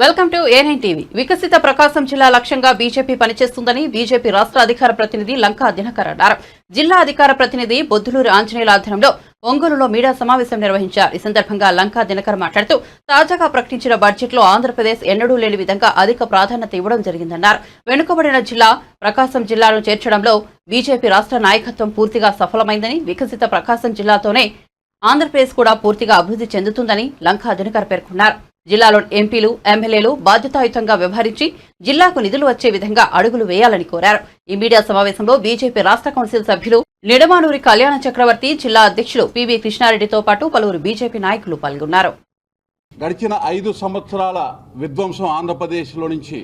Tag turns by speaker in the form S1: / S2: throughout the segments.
S1: Welcome to A9 TV. వికసిత ప్రకాశం జిల్లా లక్ష్యంగా బీజేపీ పనిచేస్తుందని బీజేపీ రాష్ట్ర అధికార ప్రతినిధి లంకా దినకర్ అన్నారు. జిల్లా అధికార ప్రతినిధి బొద్దులూరి ఆంజనేయుల ఆధ్వర్యంలో ఒంగోలులో మీడియా సమావేశం నిర్వహించారు. ఈ సందర్భంగా లంకా దినకర్ మాట్లాడుతూ తాజాగా ప్రకటించిన బడ్జెట్లో ఆంధ్రప్రదేశ్ ఎన్నడూ లేని విధంగా అధిక ప్రాధాన్యత ఇవ్వడం జరిగిందన్నారు. వెనుకబడిన జిల్లా ప్రకాశం జిల్లాను చేర్చడంలో బీజేపీ రాష్ట్ర నాయకత్వం పూర్తిగా సఫలమైందని, వికసిత ప్రకాశం జిల్లాతోనే ఆంధ్రప్రదేశ్ కూడా పూర్తిగా అభివృద్ధి చెందుతుందని లంకా దినకర్ పేర్కొన్నారు. జిల్లాలో ఎంపీలు, ఎమ్మెల్యేలు బాధ్యతాయుతంగా వ్యవహరించి జిల్లాకు నిధులు వచ్చే విధంగా అడుగులు వేయాలని కోరారు. ఈ మీడియా సమావేశంలో బీజేపీ రాష్ట్ర కౌన్సిల్ సభ్యులు నిడమానూరి కళ్యాణ చక్రవర్తి, జిల్లా అధ్యక్షులు పివి కృష్ణారెడ్డితో పాటు పలువురు బీజేపీ నాయకులు పాల్గొన్నారు.
S2: గడిచిన 5 సంవత్సరాల విధ్వంసం ఆంధ్రప్రదేశ్లో నుంచి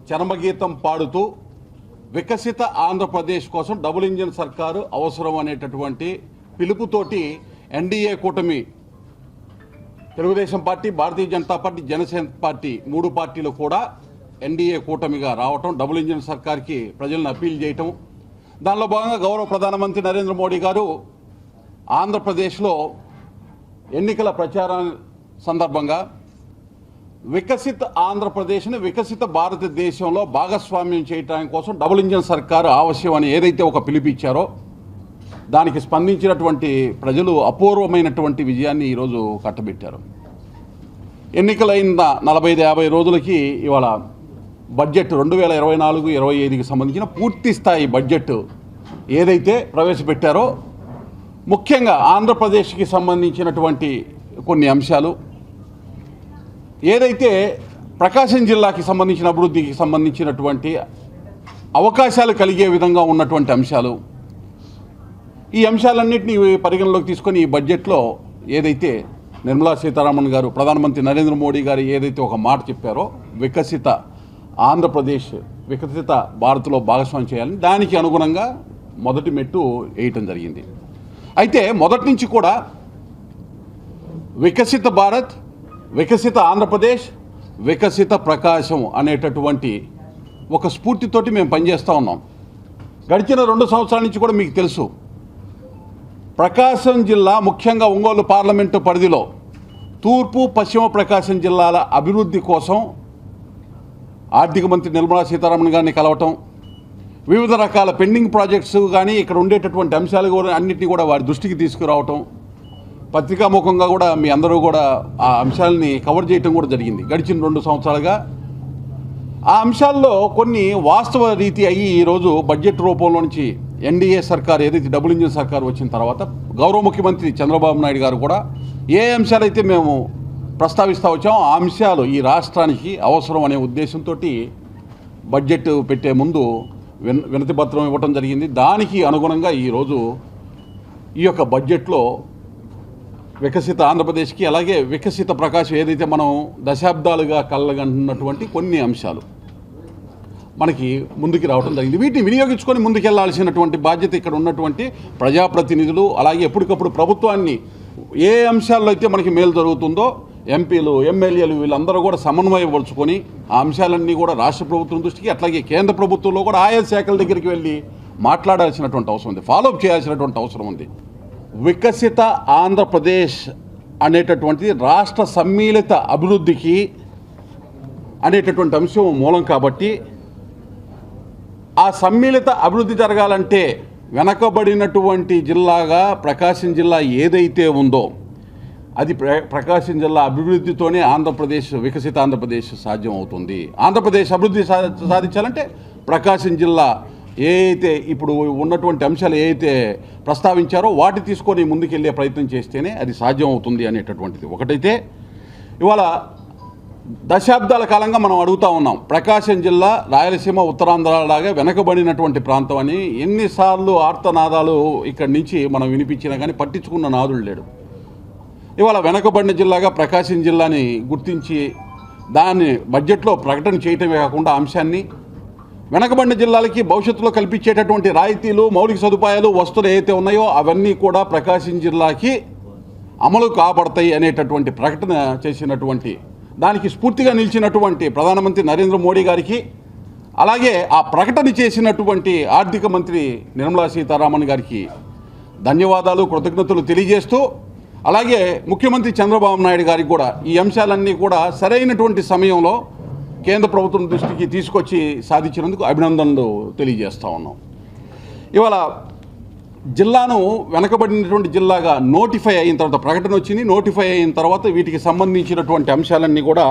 S2: చరమగీతం పాడుతూ వికసిత ఆంధ్రప్రదేశ్ కోసం డబుల్ ఇంజిన్ సర్కారు అవసరం అనేటటువంటి పిలుపుతోటి ఎన్డీఏ కూటమి, Telugu Desam party, Bharatiya Janata party, Janasena party 3 పార్టీలు కూడా ఎన్డీఏ కూటమిగా రావటం, డబుల్ ఇంజిన్ సర్కార్కి ప్రజలను అప్పీల్ చేయటం, దానిలో భాగంగా గౌరవ ప్రధానమంత్రి నరేంద్ర మోడీ గారు ఆంధ్రప్రదేశ్లో ఎన్నికల ప్రచారం సందర్భంగా వికసిత ఆంధ్రప్రదేశ్ని వికసిత భారతదేశంలో భాగస్వామ్యం చేయడానికి కోసం డబుల్ ఇంజిన్ సర్కారు ఆవశ్యం అని ఏదైతే ఒక పిలుపిచ్చారో దానికి స్పందించినటువంటి ప్రజలు అపూర్వమైనటువంటి విజయాన్ని ఈరోజు కట్టబెట్టారు. ఎన్నికలైన 45-50 రోజులకి ఇవాళ బడ్జెట్ 2024-25కి సంబంధించిన పూర్తి స్థాయి బడ్జెట్ ఏదైతే ప్రవేశపెట్టారో, ముఖ్యంగా ఆంధ్రప్రదేశ్కి సంబంధించినటువంటి కొన్ని అంశాలు, ఏదైతే ప్రకాశం జిల్లాకి సంబంధించిన అభివృద్ధికి సంబంధించినటువంటి అవకాశాలు కలిగే విధంగా ఉన్నటువంటి అంశాలు, ఈ అంశాలన్నింటినీ పరిగణలోకి తీసుకొని ఈ బడ్జెట్లో ఏదైతే నిర్మలా సీతారామన్ గారు, ప్రధానమంత్రి నరేంద్ర మోడీ గారు ఏదైతే ఒక మాట చెప్పారో, వికసిత ఆంధ్రప్రదేశ్ వికసిత భారత్లో భాగస్వామ్యం చేయాలని, దానికి అనుగుణంగా మొదటి మెట్టు వేయటం జరిగింది. అయితే మొదటి నుంచి కూడా వికసిత భారత్, వికసిత ఆంధ్రప్రదేశ్, వికసిత ప్రకాశం అనేటటువంటి ఒక స్ఫూర్తితోటి మేము పనిచేస్తూ ఉన్నాం. గడిచిన 2 సంవత్సరాల నుంచి కూడా మీకు తెలుసు, ప్రకాశం జిల్లా ముఖ్యంగా ఒంగోలు పార్లమెంటు పరిధిలో తూర్పు, పశ్చిమ ప్రకాశం జిల్లాల అభివృద్ధి కోసం ఆర్థిక మంత్రి నిర్మలా సీతారామన్ గారిని కలవటం, వివిధ రకాల పెండింగ్ ప్రాజెక్ట్స్ కానీ ఇక్కడ ఉండేటటువంటి అంశాలు కూడా అన్నింటినీ కూడా వారి దృష్టికి తీసుకురావటం, పత్రికాముఖంగా కూడా మీ అందరూ కూడా ఆ అంశాలని కవర్ చేయటం కూడా జరిగింది. గడిచిన 2 సంవత్సరాలుగా ఆ అంశాల్లో కొన్ని వాస్తవ రీతి అయ్యి ఈరోజు బడ్జెట్ రూపంలో నుంచి ఎన్డీఏ సర్కార్ ఏదైతే డబుల్ ఇంజిన్ సర్కార్ వచ్చిన తర్వాత గౌరవ ముఖ్యమంత్రి చంద్రబాబు నాయుడు గారు కూడా ఏ అంశాలైతే మేము ప్రస్తావిస్తూ వచ్చామో ఆ అంశాలు ఈ రాష్ట్రానికి అవసరం అనే ఉద్దేశంతో బడ్జెట్ పెట్టే ముందు వినతి పత్రం ఇవ్వటం జరిగింది. దానికి అనుగుణంగా ఈరోజు ఈ యొక్క బడ్జెట్లో వికసిత ఆంధ్రప్రదేశ్కి, అలాగే వికసిత ప్రకాశం ఏదైతే మనం దశాబ్దాలుగా కలగంటున్నటువంటి కొన్ని అంశాలు మనకి ముందుకు రావడం జరిగింది. వీటిని వినియోగించుకొని ముందుకెళ్లాల్సినటువంటి బాధ్యత ఇక్కడ ఉన్నటువంటి ప్రజాప్రతినిధులు, అలాగే ఎప్పటికప్పుడు ప్రభుత్వాన్ని ఏ అంశాల్లో అయితే మనకి మేలు జరుగుతుందో ఎంపీలు, ఎమ్మెల్యేలు వీళ్ళందరూ కూడా సమన్వయపరుచుకొని ఆ అంశాలన్నీ కూడా రాష్ట్ర ప్రభుత్వం దృష్టికి, అట్లాగే కేంద్ర ప్రభుత్వంలో కూడా ఆయా శాఖల దగ్గరికి వెళ్ళి మాట్లాడాల్సినటువంటి అవసరం ఉంది, ఫాలోఅప్ చేయాల్సినటువంటి అవసరం ఉంది. వికసిత ఆంధ్రప్రదేశ్ అనేటటువంటిది రాష్ట్ర సమ్మిళిత అభివృద్ధికి అనేటటువంటి అంశం మూలం కాబట్టి, ఆ సమ్మిళిత అభివృద్ధి జరగాలంటే వెనకబడినటువంటి జిల్లాగా ప్రకాశం జిల్లా ఏదైతే ఉందో అది ప్రకాశం జిల్లా అభివృద్ధితోనే ఆంధ్రప్రదేశ్, వికసిత ఆంధ్రప్రదేశ్ సాధ్యం అవుతుంది. ఆంధ్రప్రదేశ్ అభివృద్ధి సాధించాలంటే ప్రకాశం జిల్లా ఏదైతే ఇప్పుడు ఉన్నటువంటి అంశాలు ఏదైతే ప్రస్తావించారో వాటి తీసుకొని ముందుకెళ్ళే ప్రయత్నం చేస్తేనే అది సాధ్యం అవుతుంది అనేటటువంటిది ఒకటైతే, ఇవాళ దశాబ్దాల కాలంగా మనం అడుగుతూ ఉన్నాం, ప్రకాశం జిల్లా రాయలసీమ, ఉత్తరాంధ్రలాగా వెనకబడినటువంటి ప్రాంతం అని ఎన్నిసార్లు ఆర్తనాదాలు ఇక్కడి నుంచి మనం వినిపించినా కానీ పట్టించుకున్న నాదుడు లేడు. ఇవాళ వెనకబడిన జిల్లాగా ప్రకాశం జిల్లాని గుర్తించి దాన్ని బడ్జెట్లో ప్రకటన చేయటమే కాకుండా అంశాన్ని వెనకబడిన జిల్లాలకి భవిష్యత్తులో కల్పించేటటువంటి రాయితీలు, మౌలిక సదుపాయాలు, వస్తువులు ఏవైతే ఉన్నాయో అవన్నీ కూడా ప్రకాశం జిల్లాకి అమలు కాబడతాయి అనేటటువంటి ప్రకటన చేసినటువంటి, దానికి స్ఫూర్తిగా నిలిచినటువంటి ప్రధానమంత్రి నరేంద్ర మోడీ గారికి, అలాగే ఆ ప్రకటన చేసినటువంటి ఆర్థిక మంత్రి నిర్మలా సీతారామన్ గారికి ధన్యవాదాలు, కృతజ్ఞతలు తెలియజేస్తూ, అలాగే ముఖ్యమంత్రి చంద్రబాబు నాయుడు గారికి కూడా ఈ అంశాలన్నీ కూడా సరైనటువంటి సమయంలో కేంద్ర ప్రభుత్వం దృష్టికి తీసుకొచ్చి సాధించినందుకు అభినందనలు తెలియజేస్తూ ఉన్నాం. ఇవాళ జిల్లాను వెనకబడినటువంటి జిల్లాగా నోటిఫై అయిన తర్వాత ప్రకటన వచ్చింది. నోటిఫై అయిన తర్వాత వీటికి సంబంధించినటువంటి అంశాలన్నీ కూడా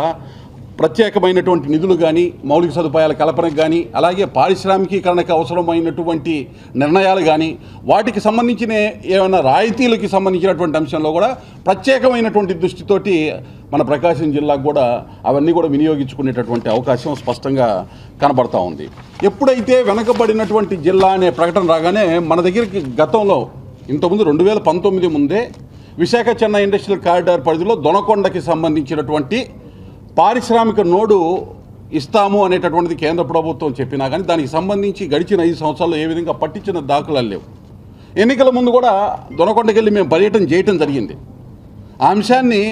S2: ప్రత్యేకమైనటువంటి నిధులు కానీ, మౌలిక సదుపాయాల కల్పనకు కానీ, అలాగే పారిశ్రామికీకరణకు అవసరమైనటువంటి నిర్ణయాలు కానీ, వాటికి సంబంధించిన ఏమైనా రాయితీలకి సంబంధించినటువంటి అంశంలో కూడా ప్రత్యేకమైనటువంటి దృష్టితోటి మన ప్రకాశం జిల్లాకు కూడా అవన్నీ కూడా వినియోగించుకునేటటువంటి అవకాశం స్పష్టంగా కనబడతా ఉంది. ఎప్పుడైతే వెనకబడినటువంటి జిల్లా అనే ప్రకటన రాగానే మన దగ్గరికి గతంలో ఇంతకుముందు 2019 ముందే విశాఖ చెన్నై ఇండస్ట్రియల్ కారిడార్ పరిధిలో దొనకొండకి సంబంధించినటువంటి పారిశ్రామిక నోడు ఇస్తాము అనేటటువంటిది కేంద్ర ప్రభుత్వం చెప్పినా కానీ దానికి సంబంధించి గడిచిన 5 సంవత్సరాల్లో ఏ విధంగా పట్టించిన దాఖలాలు లేవు. ఎన్నికల ముందు కూడా దొనకొండకి వెళ్ళి మేము పర్యటన చేయటం జరిగింది. ఆ అంశాన్ని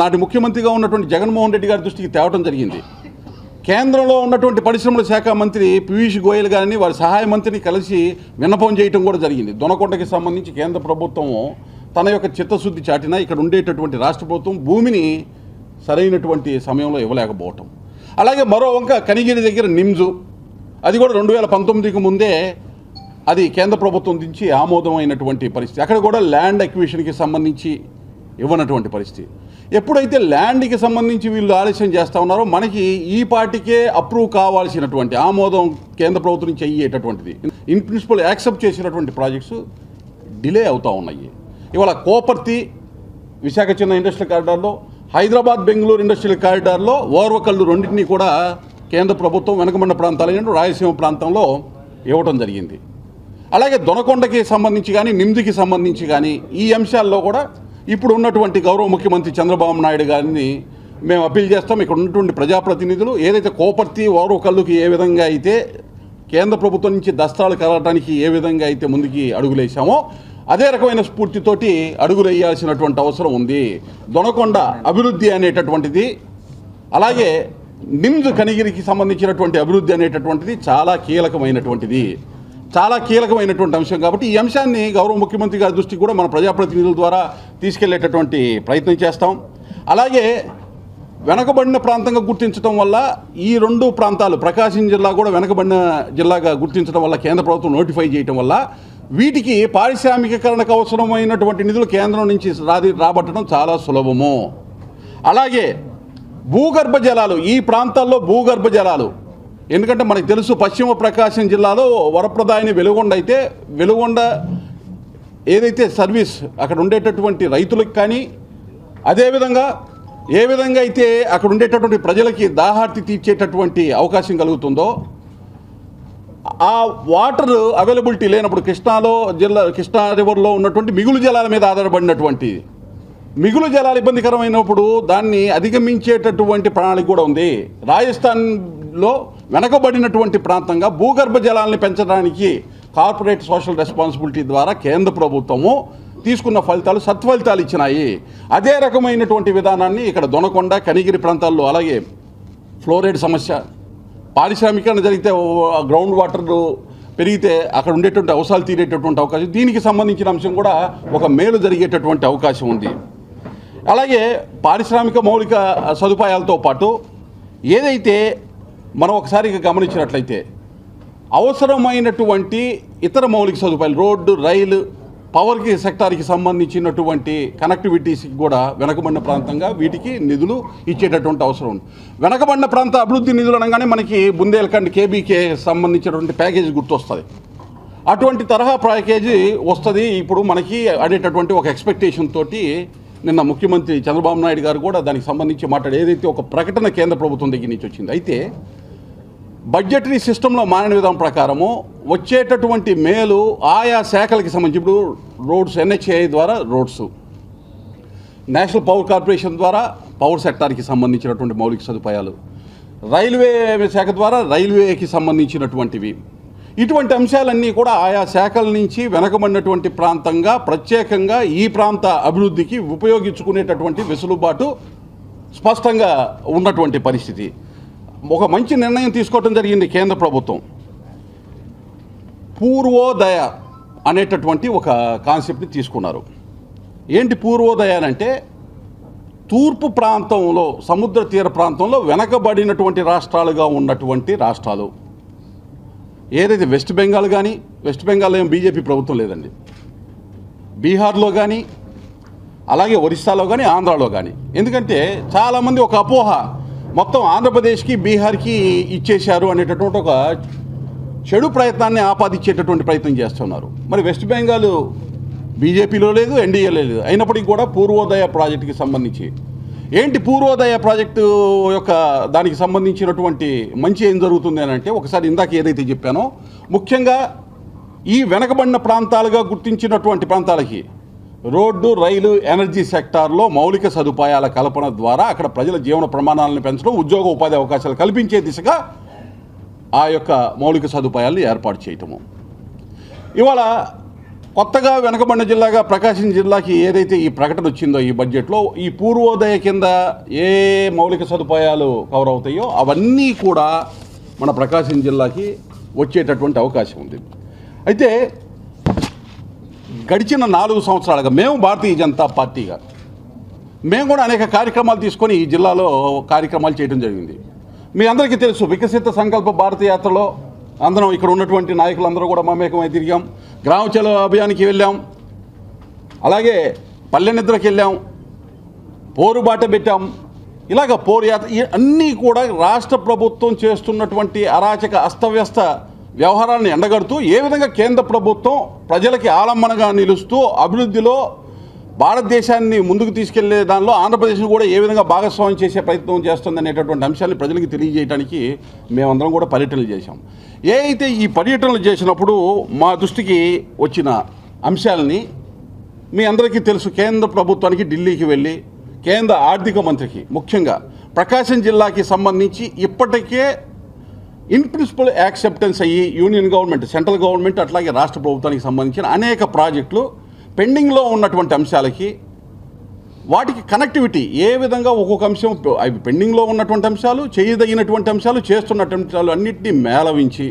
S2: నాటి ముఖ్యమంత్రిగా ఉన్నటువంటి జగన్మోహన్ రెడ్డి గారి దృష్టికి తేవటం జరిగింది. కేంద్రంలో ఉన్నటువంటి పరిశ్రమల శాఖ మంత్రి పీయూష్ గోయల్ గారిని వారి సహాయ మంత్రిని కలిసి విన్నపం చేయటం కూడా జరిగింది. దొనకొండకి సంబంధించి కేంద్ర ప్రభుత్వం తన యొక్క చిత్తశుద్ధి చాటినా ఇక్కడ ఉండేటటువంటి రాష్ట్ర ప్రభుత్వం భూమిని సరైనటువంటి సమయంలో ఇవ్వలేకపోవటం. అలాగే మరో వంక కనిగిరి దగ్గర నిమ్జు, అది కూడా 2019కి ముందే అది కేంద్ర ప్రభుత్వం నుంచి ఆమోదమైనటువంటి పరిస్థితి. అక్కడ కూడా ల్యాండ్ అక్విజిషన్కి సంబంధించి ఇవ్వనటువంటి పరిస్థితి. ఎప్పుడైతే ల్యాండ్కి సంబంధించి వీళ్ళు ఆలస్యం చేస్తూ ఉన్నారో మనకి ఈ పార్టీకే అప్రూవ్ కావాల్సినటువంటి ఆమోదం కేంద్ర ప్రభుత్వం నుంచి అయ్యేటటువంటిది ఇన్ ప్రిన్సిపల్ యాక్సెప్ట్ చేసినటువంటి ప్రాజెక్ట్స్ డిలే అవుతూ ఉన్నాయి. ఇవాళ కోపర్తి విశాఖ చెన్నై ఇండస్ట్రియల్ కారిడార్లో, హైదరాబాద్ బెంగళూరు ఇండస్ట్రియల్ కారిడార్లో ఓర్వకల్లు రెండింటినీ కూడా కేంద్ర ప్రభుత్వం వెనకబడిన ప్రాంతాలైన రాయలసీమ ప్రాంతంలో ఇవ్వటం జరిగింది. అలాగే దొనకొండకి సంబంధించి కానీ, నిమ్దికి సంబంధించి కానీ ఈ అంశాల్లో కూడా ఇప్పుడు ఉన్నటువంటి గౌరవ ముఖ్యమంత్రి చంద్రబాబు నాయుడు గారిని మేము అప్పీల్ చేస్తాం. ఇక్కడ ఉన్నటువంటి ప్రజాప్రతినిధులు ఏదైతే కోపర్తి ఓర్వకల్లుకి ఏ విధంగా అయితే కేంద్ర ప్రభుత్వం నుంచి దస్త్రాలు కలగడానికి ఏ విధంగా అయితే ముందుకి అడుగులేసామో అదే రకమైన స్ఫూర్తితోటి అడుగులు వేయాల్సినటువంటి అవసరం ఉంది. దొనకొండ అభివృద్ధి అనేటటువంటిది, అలాగే నిమ్స్ కనిగిరికి సంబంధించినటువంటి అభివృద్ధి అనేటటువంటిది చాలా కీలకమైనటువంటి అంశం. కాబట్టి ఈ అంశాన్ని గౌరవ ముఖ్యమంత్రి గారి దృష్టికి కూడా మన ప్రజాప్రతినిధుల ద్వారా తీసుకెళ్లేటటువంటి ప్రయత్నం చేస్తాం. అలాగే వెనకబడిన ప్రాంతంగా గుర్తించడం వల్ల ఈ 2 ప్రాంతాలు ప్రకాశం జిల్లా కూడా వెనకబడిన జిల్లాగా గుర్తించడం వల్ల కేంద్ర ప్రభుత్వం నోటిఫై చేయడం వల్ల వీటికి పారిశ్రామికీకరణకు అవసరమైనటువంటి నిధులు కేంద్రం నుంచి రాబట్టడం చాలా సులభము. అలాగే భూగర్భ జలాలు, ఈ ప్రాంతాల్లో భూగర్భ జలాలు, ఎందుకంటే మనకు తెలుసు పశ్చిమ ప్రకాశం జిల్లాలో వరప్రదాయని వెలుగొండ అయితే వెలుగొండ ఏదైతే సర్వీస్ అక్కడ ఉండేటటువంటి రైతులకు కానీ, అదేవిధంగా ఏ విధంగా అయితే అక్కడ ఉండేటటువంటి ప్రజలకి దాహార్తి తీర్చేటటువంటి అవకాశం కలుగుతుందో, ఆ వాటర్ అవైలబిలిటీ లేనప్పుడు కృష్ణా రివర్లో ఉన్నటువంటి మిగులు జలాల మీద ఆధారపడినటువంటి మిగులు జలాలు ఇబ్బందికరమైనప్పుడు దాన్ని అధిగమించేటటువంటి ప్రణాళిక కూడా ఉంది. రాజస్థాన్లో వెనకబడినటువంటి ప్రాంతంగా భూగర్భ జలాలని పెంచడానికి కార్పొరేట్ సోషల్ రెస్పాన్సిబిలిటీ ద్వారా కేంద్ర ప్రభుత్వము తీసుకున్న ఫలితాలు సత్ఫలితాలు ఇచ్చినాయి. అదే రకమైనటువంటి విధానాన్ని ఇక్కడ దొనకొండ కనిగిరి ప్రాంతాల్లో, అలాగే ఫ్లోరైడ్ సమస్య, పారిశ్రామికరణ జరిగితే గ్రౌండ్ వాటర్ పెరిగితే అక్కడ ఉండేటువంటి అవసరాలు తీరేటటువంటి అవకాశం, దీనికి సంబంధించిన అంశం కూడా ఒక మేలు జరిగేటటువంటి అవకాశం ఉంది. అలాగే పారిశ్రామిక మౌలిక సదుపాయాలతో పాటు ఏదైతే మనం ఒకసారి గమనించినట్లయితే అవసరమైనటువంటి ఇతర మౌలిక సదుపాయాలు, రోడ్డు, రైలు, పవర్కి సెక్టార్కి సంబంధించినటువంటి కనెక్టివిటీస్కి కూడా వెనకబడిన ప్రాంతంగా వీటికి నిధులు ఇచ్చేటటువంటి అవసరం ఉంది. వెనకబడిన ప్రాంత అభివృద్ధి నిధులు అనగానే మనకి బుందేల్ఖండ్ కేబీకే సంబంధించినటువంటి ప్యాకేజీ గుర్తొస్తుంది. అటువంటి తరహా ప్యాకేజీ వస్తుంది ఇప్పుడు మనకి అనేటటువంటి ఒక ఎక్స్పెక్టేషన్ తోటి నిన్న ముఖ్యమంత్రి చంద్రబాబు నాయుడు గారు కూడా దానికి సంబంధించి మాట్లాడి ఏదైతే ఒక ప్రకటన కేంద్ర ప్రభుత్వం దగ్గర నుంచి వచ్చింది. అయితే బడ్జెటరీ సిస్టంలో మారిన విధానం ప్రకారము వచ్చేటటువంటి మేలు ఆయా శాఖలకి సంబంధించి, ఇప్పుడు రోడ్స్ NHAI ద్వారా రోడ్స్, నేషనల్ పవర్ కార్పొరేషన్ ద్వారా పవర్ సెక్టార్కి సంబంధించినటువంటి మౌలిక సదుపాయాలు, రైల్వే శాఖ ద్వారా రైల్వేకి సంబంధించినటువంటివి, ఇటువంటి అంశాలన్నీ కూడా ఆయా శాఖల నుంచి వెనకబడినటువంటి ప్రాంతంగా ప్రత్యేకంగా ఈ ప్రాంత అభివృద్ధికి ఉపయోగించుకునేటటువంటి వెసులుబాటు స్పష్టంగా ఉన్నటువంటి పరిస్థితి. ఒక మంచి నిర్ణయం తీసుకోవడం జరిగింది కేంద్ర ప్రభుత్వం. పూర్వోదయ అనేటటువంటి ఒక కాన్సెప్ట్ని తీసుకున్నారు. ఏంటి పూర్వోదయాలంటే తూర్పు ప్రాంతంలో సముద్ర తీర ప్రాంతంలో వెనకబడినటువంటి రాష్ట్రాలుగా ఉన్నటువంటి రాష్ట్రాలు ఏదైతే వెస్ట్ బెంగాల్ కానీ, వెస్ట్ బెంగాల్లో ఏం బీజేపీ ప్రభుత్వం లేదండి, బీహార్లో కానీ, అలాగే ఒరిస్సాలో కానీ, ఆంధ్రాలో కానీ. ఎందుకంటే చాలామంది ఒక అపోహ మొత్తం ఆంధ్రప్రదేశ్కి బీహార్కి ఇచ్చేశారు అనేటటువంటి ఒక చెడు ప్రయత్నాన్ని ఆపాదించేటటువంటి ప్రయత్నం చేస్తున్నారు. మరి వెస్ట్ బెంగాల్ బీజేపీలో లేదు, ఎన్డీఏలో లేదు, అయినప్పటికీ కూడా పూర్వోదయ ప్రాజెక్టుకి సంబంధించి ఏంటి పూర్వోదయ ప్రాజెక్టు యొక్క దానికి సంబంధించినటువంటి మంచి ఏం జరుగుతుంది అని అంటే, ఒకసారి ఇందాక ఏదైతే చెప్పానో ముఖ్యంగా ఈ వెనకబడిన ప్రాంతాలుగా గుర్తించినటువంటి ప్రాంతాలకి రోడ్డు, రైలు, ఎనర్జీ సెక్టార్లో మౌలిక సదుపాయాల కల్పన ద్వారా అక్కడ ప్రజల జీవన ప్రమాణాలను పెంచడం, ఉద్యోగ ఉపాధి అవకాశాలు కల్పించే దిశగా ఆ యొక్క మౌలిక సదుపాయాలను ఏర్పాటు చేయటము. ఇవాళ కొత్తగా వెనకబడిన జిల్లాగా ప్రకాశం జిల్లాకి ఏదైతే ఈ ప్రకటన వచ్చిందో ఈ బడ్జెట్లో, ఈ పూర్వోదయ కింద ఏ మౌలిక సదుపాయాలు కవర్ అవుతాయో అవన్నీ కూడా మన ప్రకాశం జిల్లాకి వచ్చేటటువంటి అవకాశం ఉంది. అయితే గడిచిన 4 సంవత్సరాలుగా మేము భారతీయ జనతా పార్టీగా మేము కూడా అనేక కార్యక్రమాలు తీసుకొని ఈ జిల్లాలో కార్యక్రమాలు చేయడం జరిగింది. మీ అందరికీ తెలుసు, వికసిత సంకల్ప భారత యాత్రలో అందరం ఇక్కడ ఉన్నటువంటి నాయకులందరూ కూడా మమేకమై తిరిగాం. గ్రామ చలో అభియానికి వెళ్ళాం, అలాగే పల్లె నిద్రకి వెళ్ళాం, పోరుబాట పెట్టాం. ఇలాగ పోరు యాత్ర అన్నీ కూడా రాష్ట్ర ప్రభుత్వం చేస్తున్నటువంటి అరాచక అస్తవ్యస్త వ్యవహారాలను ఎండగడుతూ ఏ విధంగా కేంద్ర ప్రభుత్వం ప్రజలకి ఆలంబనగా నిలుస్తూ అభివృద్ధిలో భారతదేశాన్ని ముందుకు తీసుకెళ్లే దానిలో ఆంధ్రప్రదేశ్ను కూడా ఏ విధంగా భాగస్వామ్యం చేసే ప్రయత్నం చేస్తుంది అనేటటువంటి అంశాన్ని ప్రజలకు తెలియజేయడానికి మేమందరం కూడా పర్యటనలు చేశాం. ఏ అయితే ఈ పర్యటనలు చేసినప్పుడు మా దృష్టికి వచ్చిన అంశాలని మీ అందరికీ తెలుసు, కేంద్ర ప్రభుత్వానికి ఢిల్లీకి వెళ్ళి కేంద్ర ఆర్థిక మంత్రికి ముఖ్యంగా ప్రకాశం జిల్లాకి సంబంధించి ఇప్పటికే ఇన్ ప్రిన్సిపల్ యాక్సెప్టెన్స్ అయ్యి యూనియన్ గవర్నమెంట్, సెంట్రల్ గవర్నమెంట్ అట్లాగే రాష్ట్ర ప్రభుత్వానికి సంబంధించిన అనేక ప్రాజెక్టులు పెండింగ్లో ఉన్నటువంటి అంశాలకి వాటికి కనెక్టివిటీ ఏ విధంగా ఒక్కొక్క అంశం అవి పెండింగ్లో ఉన్నటువంటి అంశాలు, చేయదగినటువంటి అంశాలు, చేస్తున్నటువంటి అంశాలు అన్నింటినీ మేళవించి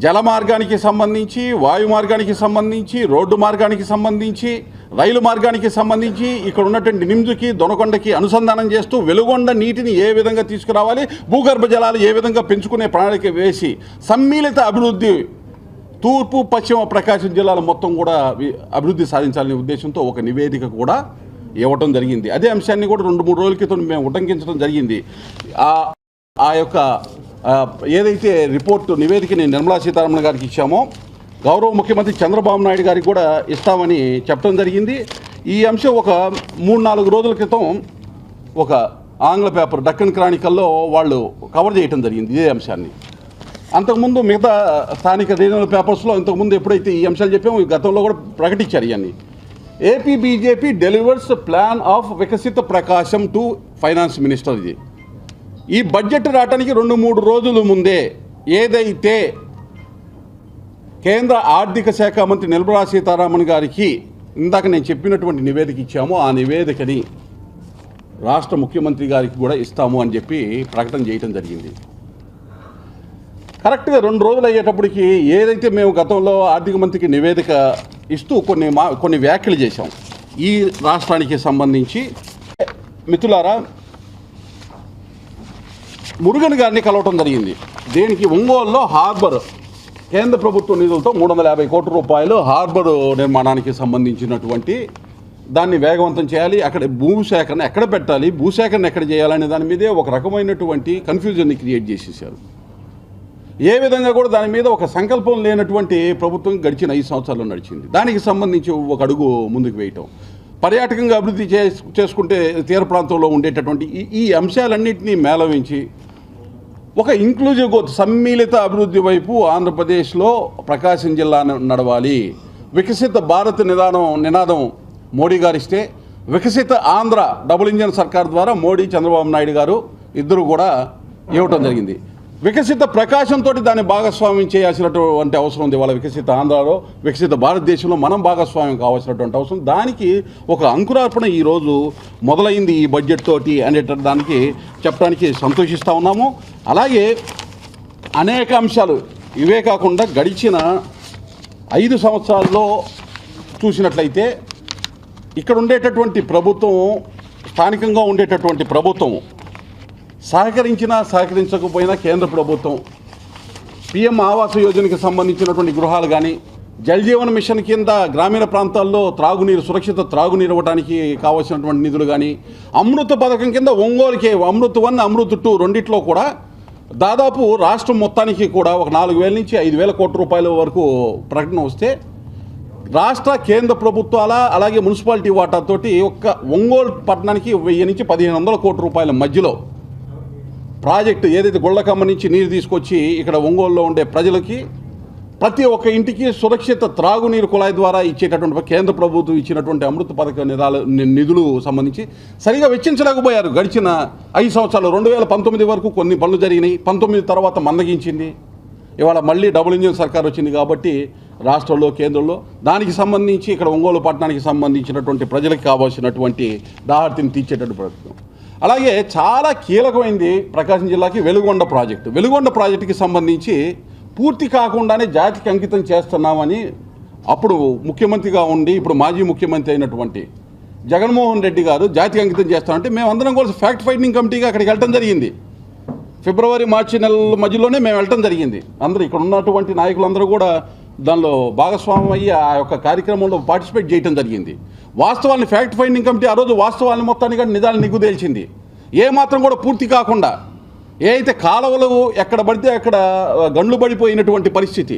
S2: జల మార్గానికి సంబంధించి, వాయు మార్గానికి సంబంధించి, రోడ్డు మార్గానికి సంబంధించి, రైలు మార్గానికి సంబంధించి ఇక్కడ ఉన్నటువంటి నిమ్జుకి, దొనకొండకి అనుసంధానం చేస్తూ వెలుగొండ నీటిని ఏ విధంగా తీసుకురావాలి, భూగర్భ జలాలు ఏ విధంగా పెంచుకునే ప్రణాళిక వేసి సమ్మిళిత అభివృద్ధి తూర్పు పశ్చిమ ప్రకాశం జిల్లాలో మొత్తం కూడా అభివృద్ధి సాధించాలనే ఉద్దేశంతో ఒక నివేదిక కూడా ఇవ్వటం జరిగింది. అదే అంశాన్ని కూడా 2-3 రోజుల క్రితం మేము ఉటంకించడం జరిగింది. ఆ యొక్క ఏదైతే రిపోర్టు నివేదికని నిర్మలా సీతారామన్ గారికి ఇచ్చామో గౌరవ ముఖ్యమంత్రి చంద్రబాబు నాయుడు గారికి కూడా ఇస్తామని చెప్పడం జరిగింది. ఈ అంశం ఒక 3-4 రోజుల క్రితం ఒక ఆంగ్ల పేపర్ డక్కన్ క్రానికల్లో వాళ్ళు కవర్ చేయడం జరిగింది ఇదే అంశాన్ని. అంతకుముందు మిగతా స్థానిక రీజనల్ పేపర్స్లో ఇంతకుముందు ఎప్పుడైతే ఈ అంశాలు చెప్పామో గతంలో కూడా ప్రకటించారు ఇవన్నీ. AP BJP delivers plan of వికసిత ప్రకాశం టు ఫైనాన్స్ మినిస్టర్. ఇది ఈ బడ్జెట్ రావడానికి 2-3 రోజుల ముందే ఏదైతే కేంద్ర ఆర్థిక శాఖ మంత్రి నిర్మలా సీతారామన్ గారికి ఇందాక నేను చెప్పినటువంటి నివేదిక ఇచ్చామో ఆ నివేదికని రాష్ట్ర ముఖ్యమంత్రి గారికి కూడా ఇస్తాము అని చెప్పి ప్రకటన చేయడం జరిగింది. కరెక్ట్గా 2 రోజులు అయ్యేటప్పటికి ఏదైతే మేము గతంలో ఆర్థిక మంత్రికి నివేదిక ఇస్తూ కొన్ని వ్యాఖ్యలు చేశాం ఈ రాష్ట్రానికి సంబంధించి. మిత్రులారా, మురుగన్ గారిని కలవటం జరిగింది. దేనికి? ఒంగోలులో హార్బర్ కేంద్ర ప్రభుత్వ నిధులతో 350 కోట్ల రూపాయలు హార్బర్ నిర్మాణానికి సంబంధించినటువంటి దాన్ని వేగవంతం చేయాలి, అక్కడ భూసేకరణ ఎక్కడ పెట్టాలి, భూసేకరణ ఎక్కడ చేయాలనే దాని మీదే ఒక రకమైనటువంటి కన్ఫ్యూజన్ని క్రియేట్ చేసేసారు. ఏ విధంగా కూడా దాని మీద ఒక సంకల్పం లేనటువంటి ప్రభుత్వం గడిచిన 5 సంవత్సరాలు నడిచింది. దానికి సంబంధించి ఒక అడుగు ముందుకు వేయటం, పర్యాటకంగా అభివృద్ధి చేసుకుంటే తీర ప్రాంతంలో ఉండేటటువంటి ఈ అంశాలన్నింటినీ మేళవించి ఒక ఇంక్లూజివ్ గ్రోత్, సమ్మిళిత అభివృద్ధి వైపు ఆంధ్రప్రదేశ్లో ప్రకాశం జిల్లా నడవాలి. వికసిత భారత్ నినాదం మోడీ గారు ఇస్తే, వికసిత ఆంధ్ర డబుల్ ఇంజన్ సర్కార్ ద్వారా మోడీ, చంద్రబాబు నాయుడు గారు ఇద్దరు కూడా ఇవ్వటం జరిగింది. వికసిత ప్రకాశంతో దాన్ని భాగస్వామ్యం చేయాల్సినటువంటి అవసరం ఉంది. వాళ్ళ వికసిత ఆంధ్రాలో, వికసిత భారతదేశంలో మనం భాగస్వామ్యం కావాల్సినటువంటి అవసరం, దానికి ఒక అంకురార్పణ ఈరోజు మొదలైంది ఈ బడ్జెట్ తోటి అనేట దానికి చెప్పడానికి సంతోషిస్తూ ఉన్నాము. అలాగే అనేక అంశాలు ఇవే కాకుండా గడిచిన 5 సంవత్సరాల్లో చూసినట్లయితే ఇక్కడ ఉండేటటువంటి ప్రభుత్వం, స్థానికంగా ఉండేటటువంటి ప్రభుత్వం సహకరించినా సహకరించకపోయినా కేంద్ర ప్రభుత్వం పిఎం ఆవాస యోజనకి సంబంధించినటువంటి గృహాలు కానీ, జల్ జీవన్ మిషన్ కింద గ్రామీణ ప్రాంతాల్లో త్రాగునీరు, సురక్షిత త్రాగునీరు ఇవ్వడానికి కావాల్సినటువంటి నిధులు కానీ, అమృత పథకం కింద ఒంగోలుకే అమృత్ 1, అమృత్ 2 రెండిట్లో కూడా దాదాపు రాష్ట్రం మొత్తానికి కూడా ఒక 4,000 నుంచి 5,000 కోట్ల రూపాయల వరకు ప్రకటన వస్తే, రాష్ట్ర కేంద్ర ప్రభుత్వాల అలాగే మున్సిపాలిటీ వాటాతోటి ఒక్క ఒంగోలు పట్టణానికి 1000 నుంచి 1,500 కోట్ల రూపాయల మధ్యలో ప్రాజెక్టు ఏదైతే గుళ్ళకమ్మ నుంచి నీరు తీసుకొచ్చి ఇక్కడ ఒంగోలులో ఉండే ప్రజలకి ప్రతి ఒక్క ఇంటికి సురక్షిత త్రాగునీరు కుళాయి ద్వారా ఇచ్చేటటువంటి కేంద్ర ప్రభుత్వం ఇచ్చినటువంటి అమృత పథక నిధులు సంబంధించి సరిగా వెచ్చించలేకపోయారు. గడిచిన 5 సంవత్సరాలు 2019 వరకు కొన్ని పనులు జరిగినాయి. 19 తర్వాత మందగించింది. ఇవాళ మళ్ళీ డబుల్ ఇంజిన్ సర్కార్ వచ్చింది కాబట్టి రాష్ట్రంలో, కేంద్రంలో దానికి సంబంధించి ఇక్కడ ఒంగోలు పట్టణానికి సంబంధించినటువంటి ప్రజలకు కావాల్సినటువంటి దాహార్తిని తీర్చేటటువంటి ప్రయత్నం. అలాగే చాలా కీలకమైంది ప్రకాశం జిల్లాకి వెలుగొండ ప్రాజెక్టు. వెలుగొండ ప్రాజెక్టుకి సంబంధించి పూర్తి కాకుండానే జాతికి అంకితం చేస్తున్నామని అప్పుడు ముఖ్యమంత్రిగా ఉండి ఇప్పుడు మాజీ ముఖ్యమంత్రి అయినటువంటి జగన్మోహన్ రెడ్డి గారు జాతికి అంకితం చేస్తామంటే మేమందరం కూడా ఫ్యాక్ట్ ఫైండింగ్ కమిటీగా అక్కడికి వెళ్ళడం జరిగింది. ఫిబ్రవరి, మార్చి నెలల మధ్యలోనే మేము వెళ్ళడం జరిగింది. అందరూ ఇక్కడ ఉన్నటువంటి నాయకులందరూ కూడా దానిలో భాగస్వామ్యం అయ్యి ఆ యొక్క కార్యక్రమంలో పార్టిసిపేట్ చేయడం జరిగింది. వాస్తవాన్ని ఫ్యాక్ట్ ఫైండింగ్ కమిటీ ఆ రోజు వాస్తవాన్ని మొత్తాన్ని కానీ నిజాన్ని నిగ్గుదేల్చింది. ఏమాత్రం కూడా పూర్తి కాకుండా ఏ అయితే కాలువలు ఎక్కడ పడితే అక్కడ గండ్లు పడిపోయినటువంటి పరిస్థితి,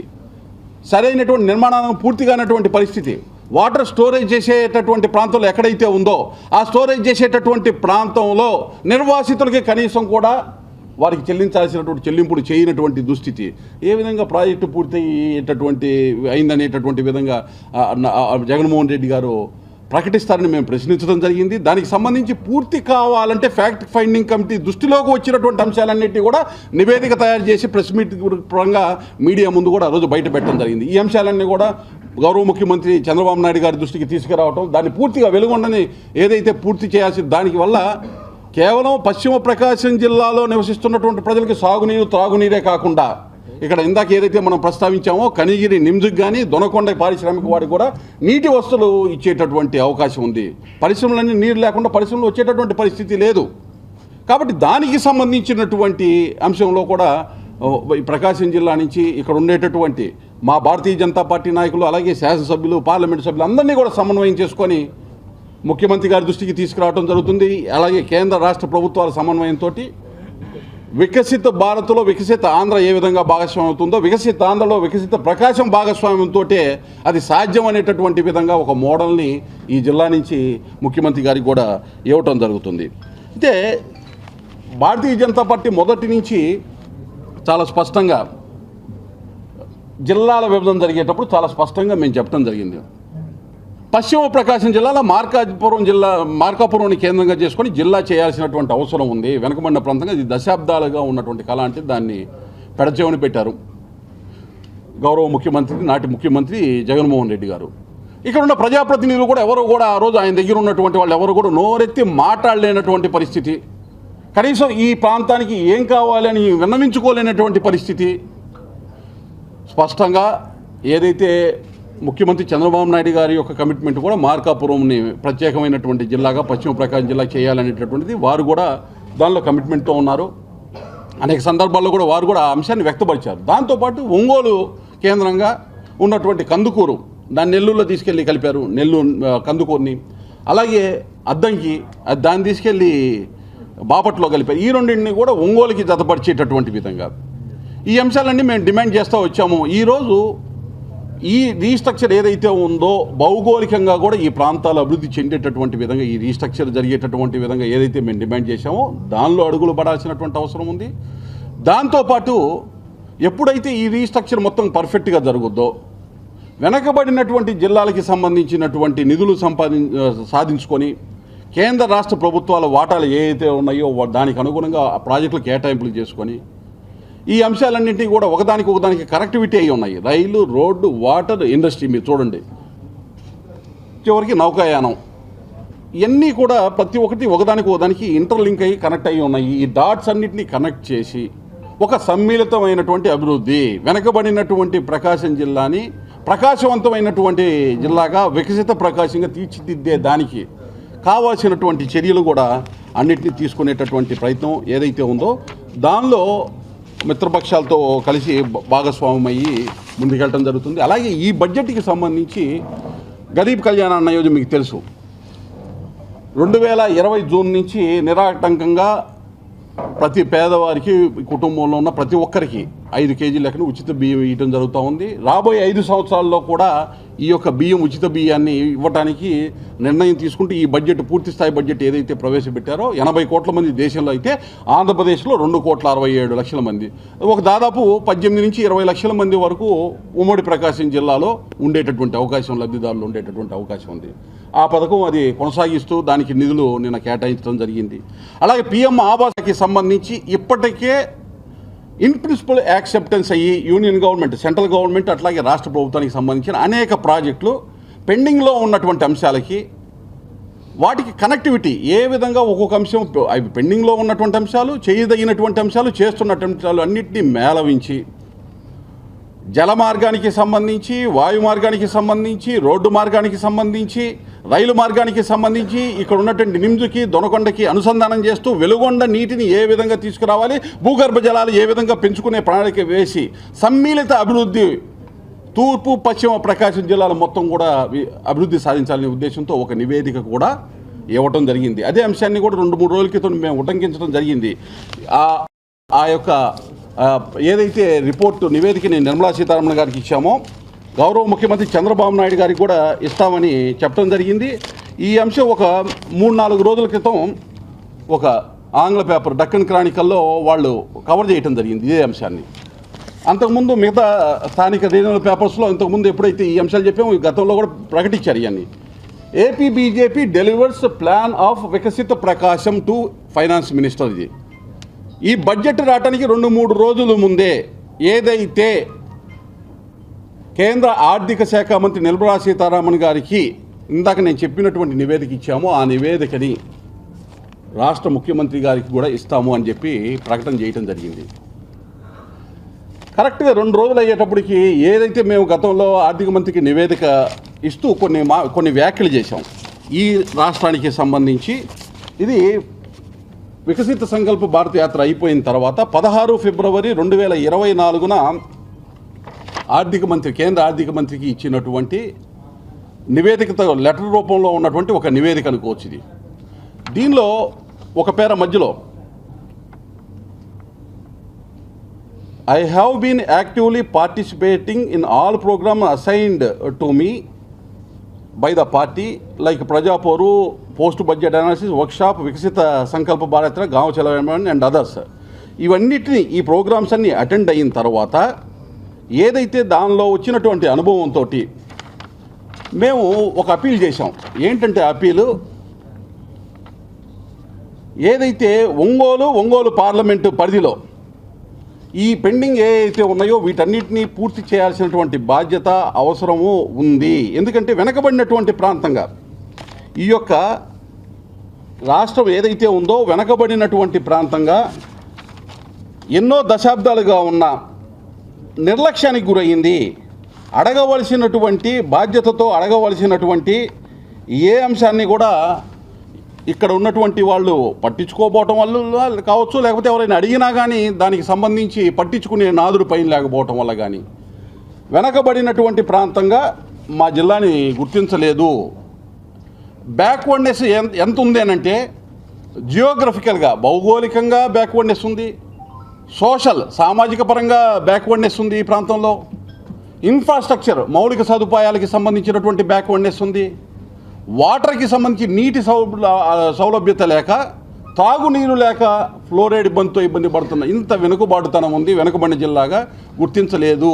S2: సరైనటువంటి నిర్మాణం పూర్తిగానటువంటి పరిస్థితి, వాటర్ స్టోరేజ్ చేసేటటువంటి ప్రాంతంలో ఎక్కడైతే ఉందో ఆ స్టోరేజ్ చేసేటటువంటి ప్రాంతంలో నిర్వాసితులకి కనీసం కూడా వారికి చెల్లించాల్సినటువంటి చెల్లింపులు చేయనటువంటి దుస్థితి, ఏ విధంగా ప్రాజెక్టు పూర్తయ్యేటటువంటి అయిందనేటటువంటి విధంగా జగన్మోహన్ రెడ్డి గారు ప్రకటిస్తారని మేము ప్రశ్నించడం జరిగింది. దానికి సంబంధించి పూర్తి కావాలంటే ఫ్యాక్ట్ ఫైండింగ్ కమిటీ దృష్టిలోకి వచ్చినటువంటి అంశాలన్నింటినీ కూడా నివేదిక తయారు చేసి ప్రెస్ మీట్ పరంగా మీడియా ముందు కూడా ఆ రోజు బయట పెట్టడం జరిగింది. ఈ అంశాలన్నీ కూడా గౌరవ ముఖ్యమంత్రి చంద్రబాబు నాయుడు గారి దృష్టికి తీసుకురావడం, దాన్ని పూర్తిగా వెలుగొండని ఏదైతే పూర్తి చేయాల్సి దానికి వల్ల కేవలం పశ్చిమ ప్రకాశం జిల్లాలో నివసిస్తున్నటువంటి ప్రజలకి సాగునీరు, త్రాగునీరే కాకుండా ఇక్కడ ఇందాక ఏదైతే మనం ప్రస్తావించామో కనిగిరి నిమ్జుకు కానీ దొనకొండ పారిశ్రామిక వాడికి కూడా నీటి వస్తువులు ఇచ్చేటటువంటి అవకాశం ఉంది. పరిశ్రమలన్నీ నీరు లేకుండా పరిశ్రమలు వచ్చేటటువంటి పరిస్థితి లేదు. కాబట్టి దానికి సంబంధించినటువంటి అంశంలో కూడా ప్రకాశం జిల్లా నుంచి ఇక్కడ ఉండేటటువంటి మా భారతీయ జనతా పార్టీ నాయకులు అలాగే శాసనసభ్యులు, పార్లమెంటు సభ్యులు అందరినీ కూడా సమన్వయం చేసుకొని ముఖ్యమంత్రి గారి దృష్టికి తీసుకురావడం జరుగుతుంది. అలాగే కేంద్ర రాష్ట్ర ప్రభుత్వాల సమన్వయంతో వికసిత భారత్లో వికసిత ఆంధ్ర ఏ విధంగా భాగస్వామ్యం అవుతుందో వికసిత ఆంధ్రలో వికసిత ప్రకాశం భాగస్వామ్యంతో అది సాధ్యం అనేటటువంటి విధంగా ఒక మోడల్ని ఈ జిల్లా నుంచి ముఖ్యమంత్రి గారికి కూడా ఇవ్వటం జరుగుతుంది. అయితే భారతీయ జనతా పార్టీ మొదటి నుంచి చాలా స్పష్టంగా జిల్లాల విభజన జరిగేటప్పుడు చాలా స్పష్టంగా మేము చెప్పడం జరిగింది. పశ్చిమ ప్రకాశం జిల్లాలో మార్కాపురంని కేంద్రంగా చేసుకొని జిల్లా చేయాల్సినటువంటి అవసరం ఉంది. వెనకబడిన ప్రాంతంగా ఇది దశాబ్దాలుగా ఉన్నటువంటి కళ అంటే దాన్ని పెడచెవిన పెట్టారు గౌరవ ముఖ్యమంత్రి, నాటి ముఖ్యమంత్రి జగన్మోహన్ రెడ్డి గారు. ఇక్కడ ఉన్న ప్రజాప్రతినిధులు కూడా ఎవరు కూడా ఆ రోజు ఆయన దగ్గర ఉన్నటువంటి వాళ్ళు ఎవరు కూడా నోరెత్తి మాట్లాడలేనటువంటి పరిస్థితి, కనీసం ఈ ప్రాంతానికి ఏం కావాలని విన్నవించుకోలేనటువంటి పరిస్థితి. స్పష్టంగా ఏదైతే ముఖ్యమంత్రి చంద్రబాబు నాయుడు గారి యొక్క కమిట్మెంట్ కూడా మార్కాపురంని ప్రత్యేకమైనటువంటి జిల్లాగా పశ్చిమ ప్రకాశం జిల్లా చేయాలనేటటువంటిది వారు కూడా దానిలో కమిట్మెంట్తో ఉన్నారు. అనేక సందర్భాల్లో కూడా వారు కూడా ఆ అంశాన్ని వ్యక్తపరిచారు. దాంతోపాటు ఒంగోలు కేంద్రంగా ఉన్నటువంటి కందుకూరు దాన్ని నెల్లూరులో తీసుకెళ్ళి కలిపారు, కందుకూరుని. అలాగే అద్దంకి దాన్ని తీసుకెళ్ళి బాపట్లో కలిపారు. ఈ రెండింటిని కూడా ఒంగోలుకి జతపరిచేటటువంటి విధంగా ఈ అంశాలన్నీ మేము డిమాండ్ చేస్తూ వచ్చాము. ఈరోజు ఈ రీస్ట్రక్చర్ ఏదైతే ఉందో భౌగోళికంగా కూడా ఈ ప్రాంతాలు అభివృద్ధి చెందేటటువంటి విధంగా ఈ రీస్ట్రక్చర్ జరిగేటటువంటి విధంగా ఏదైతే మేము డిమాండ్ చేశామో దానిలో అడుగులు పడాల్సినటువంటి అవసరం ఉంది. దాంతోపాటు ఎప్పుడైతే ఈ రీస్ట్రక్చర్ మొత్తం పర్ఫెక్ట్గా జరుగుద్దో వెనకబడినటువంటి జిల్లాలకి సంబంధించినటువంటి నిధులు సాధించుకొని కేంద్ర రాష్ట్ర ప్రభుత్వాల వాటాలు ఏవైతే ఉన్నాయో దానికి అనుగుణంగా ఆ ప్రాజెక్టులు కేటాయింపులు చేసుకొని ఈ అంశాలన్నింటినీ కూడా ఒకదానికి కనెక్టివిటీ అయి ఉన్నాయి. రైలు, రోడ్డు, వాటర్, ఇండస్ట్రీ మీరు చూడండి, చివరికి నౌకాయానం, ఇవన్నీ కూడా ప్రతి ఒక్కటి ఒకదానికి ఇంటర్లింక్ అయ్యి కనెక్ట్ అయ్యి ఉన్నాయి. ఈ డాట్స్ అన్నింటినీ కనెక్ట్ చేసి ఒక సమ్మిళితమైనటువంటి అభివృద్ధి వెనకబడినటువంటి ప్రకాశం జిల్లాని ప్రకాశవంతమైనటువంటి జిల్లాగా వికసిత ప్రకాశంగా తీర్చిదిద్దే దానికి కావాల్సినటువంటి చర్యలు కూడా అన్నిటినీ తీసుకునేటటువంటి ప్రయత్నం ఏదైతే ఉందో దానిలో మిత్రపక్షాలతో కలిసి భాగస్వామ్యమయ్యి ముందుకెళ్ళడం జరుగుతుంది. అలాగే ఈ బడ్జెట్కి సంబంధించి గరీబ్ కళ్యాణ్ అన్న యోజన మీకు తెలుసు, 2020 జూన్ నుంచి నిరాటంకంగా ప్రతి పేదవారికి కుటుంబంలో ఉన్న ప్రతి ఒక్కరికి 5 కేజీల లెక్కన ఉచిత బియ్యం ఇవ్వడం జరుగుతూ ఉంది. రాబోయే 5 సంవత్సరాల్లో కూడా ఈ యొక్క బియ్యం ఉచిత బియ్యాన్ని ఇవ్వడానికి నిర్ణయం తీసుకుంటూ ఈ బడ్జెట్ పూర్తి స్థాయి బడ్జెట్ ఏదైతే ప్రవేశపెట్టారో 80 కోట్ల మంది దేశంలో అయితే ఆంధ్రప్రదేశ్లో 2,67,00,000 మంది, ఒక దాదాపు 18 నుంచి 20 లక్షల మంది వరకు ఉమ్మడి ప్రకాశం జిల్లాలో ఉండేటటువంటి అవకాశం, లబ్ధిదారులు ఉండేటటువంటి అవకాశం ఉంది. ఆ పథకం అది కొనసాగిస్తూ దానికి నిధులు నిన్న కేటాయించడం జరిగింది. అలాగే పిఎం ఆవాస్కి సంబంధించి ఇప్పటికే ఇన్ ప్రిన్సిపల్ యాక్సెప్టెన్స్ అయ్యి యూనియన్ గవర్నమెంట్, సెంట్రల్ గవర్నమెంట్ అట్లాగే రాష్ట్ర ప్రభుత్వానికి సంబంధించిన అనేక ప్రాజెక్టులు పెండింగ్లో ఉన్నటువంటి అంశాలకి వాటికి కనెక్టివిటీ ఏ విధంగా ఒక్కొక్క అంశం అవి పెండింగ్లో ఉన్నటువంటి అంశాలు, చేయదగినటువంటి అంశాలు, చేస్తున్నటువంటి అంశాలు అన్నింటినీ మేళవించి జల మార్గానికి సంబంధించి, వాయు మార్గానికి సంబంధించి, రోడ్డు మార్గానికి సంబంధించి, రైలు మార్గానికి సంబంధించి ఇక్కడ ఉన్నటువంటి నిమ్జుకి, దొనకొండకి అనుసంధానం చేస్తూ వెలుగొండ నీటిని ఏ విధంగా తీసుకురావాలి, భూగర్భ జలాలు ఏ విధంగా పెంచుకునే ప్రణాళిక వేసి సమ్మిళిత అభివృద్ధి తూర్పు పశ్చిమ ప్రకాశం జిల్లాల మొత్తం కూడా అభివృద్ధి సాధించాలనే ఉద్దేశంతో ఒక నివేదిక కూడా ఇవ్వటం జరిగింది. అదే అంశాన్ని కూడా 2-3 రోజుల క్రితం మేము ఉటంకించడం జరిగింది. ఆ యొక్క ఏదైతే రిపోర్టు నివేదికని నిర్మలా సీతారామన్ గారికి ఇచ్చామో గౌరవ ముఖ్యమంత్రి చంద్రబాబు నాయుడు గారికి కూడా ఇస్తామని చెప్పడం జరిగింది. ఈ అంశం ఒక 3-4 రోజుల క్రితం ఒక ఆంగ్ల పేపర్ డక్కన్ క్రానికల్లో వాళ్ళు కవర్ చేయడం జరిగింది ఇదే అంశాన్ని. అంతకుముందు మిగతా స్థానిక రీజనల్ పేపర్స్లో ఇంతకుముందు ఎప్పుడైతే ఈ అంశాలు చెప్పామో గతంలో కూడా ప్రకటించారు ఇవన్నీ. AP BJP delivers plan of వికసిత ప్రకాశం టు ఫైనాన్స్ మినిస్టర్. ఇది ఈ బడ్జెట్ రావడానికి 2-3 రోజుల ముందే ఏదైతే కేంద్ర ఆర్థిక శాఖ మంత్రి నిర్మలా సీతారామన్ గారికి ఇందాక నేను చెప్పినటువంటి నివేదిక ఇచ్చామో ఆ నివేదికని రాష్ట్ర ముఖ్యమంత్రి గారికి కూడా ఇస్తాము అని చెప్పి ప్రకటన చేయడం జరిగింది. కరెక్ట్గా 2 రోజులు అయ్యేటప్పటికి ఏదైతే మేము గతంలో ఆర్థిక మంత్రికి నివేదిక ఇస్తూ కొన్ని వ్యాఖ్యలు చేశాం ఈ రాష్ట్రానికి సంబంధించి. ఇది వికసిత సంకల్ప భారత యాత్ర అయిపోయిన తర్వాత 16 ఫిబ్రవరి 2024 కేంద్ర ఆర్థిక మంత్రికి ఇచ్చినటువంటి నివేదికతో లెటర్ రూపంలో ఉన్నటువంటి ఒక నివేదిక అనుకోవచ్చు. ఇది దీనిలో ఒక పేర మధ్యలో I have been actively participating in all programs assigned to me by the party like Prajaporu, post-budget analysis, workshop, వికసిత సంకల్ప భారత్, గావ్ చలవన్ అండ్ అదర్స్. ఇవన్నిటిని ఈ ప్రోగ్రామ్స్ అన్ని అటెండ్ అయిన తర్వాత ఏదైతే దానిలో వచ్చినటువంటి అనుభవంతో మేము ఒక అపీల్ చేశాం. ఏంటంటే అపీలు ఏదైతే ఒంగోలు పార్లమెంటు పరిధిలో ఈ పెండింగ్ ఏవైతే ఉన్నాయో వీటన్నిటినీ పూర్తి చేయాల్సినటువంటి బాధ్యత అవసరము ఉంది. ఎందుకంటే వెనకబడినటువంటి ప్రాంతంగా ఈ యొక్క రాష్ట్రం ఏదైతే ఉందో వెనకబడినటువంటి ప్రాంతంగా ఎన్నో దశాబ్దాలుగా ఉన్న నిర్లక్ష్యానికి గురయ్యింది. అడగవలసినటువంటి బాధ్యతతో అడగవలసినటువంటి ఏ అంశాన్ని కూడా ఇక్కడ ఉన్నటువంటి వాళ్ళు పట్టించుకోకపోవటం వల్ల కావచ్చు, లేకపోతే ఎవరైనా అడిగినా కానీ దానికి సంబంధించి పట్టించుకునే నాదుడు పైన లేకపోవటం వల్ల కానీ వెనకబడినటువంటి ప్రాంతంగా మా జిల్లాని గుర్తించలేదు. బ్యాక్వర్డ్నెస్ ఎంత ఉంది అనంటే జియోగ్రఫికల్గా భౌగోళికంగా బ్యాక్వర్డ్నెస్ ఉంది, సామాజిక పరంగా బ్యాక్వర్డ్నెస్ ఉంది ఈ ప్రాంతంలో, ఇన్ఫ్రాస్ట్రక్చర్ మౌలిక సదుపాయాలకి సంబంధించినటువంటి బ్యాక్వర్డ్నెస్ ఉంది, వాటర్కి సంబంధించి నీటి సౌలభ్యత లేక, తాగునీరు లేక ఫ్లోరైడ్ ఇబ్బందితో ఇబ్బంది పడుతున్న ఇంత వెనుకబాటుతనం ఉంది. వెనుకబడిన జిల్లాగా గుర్తించలేదు.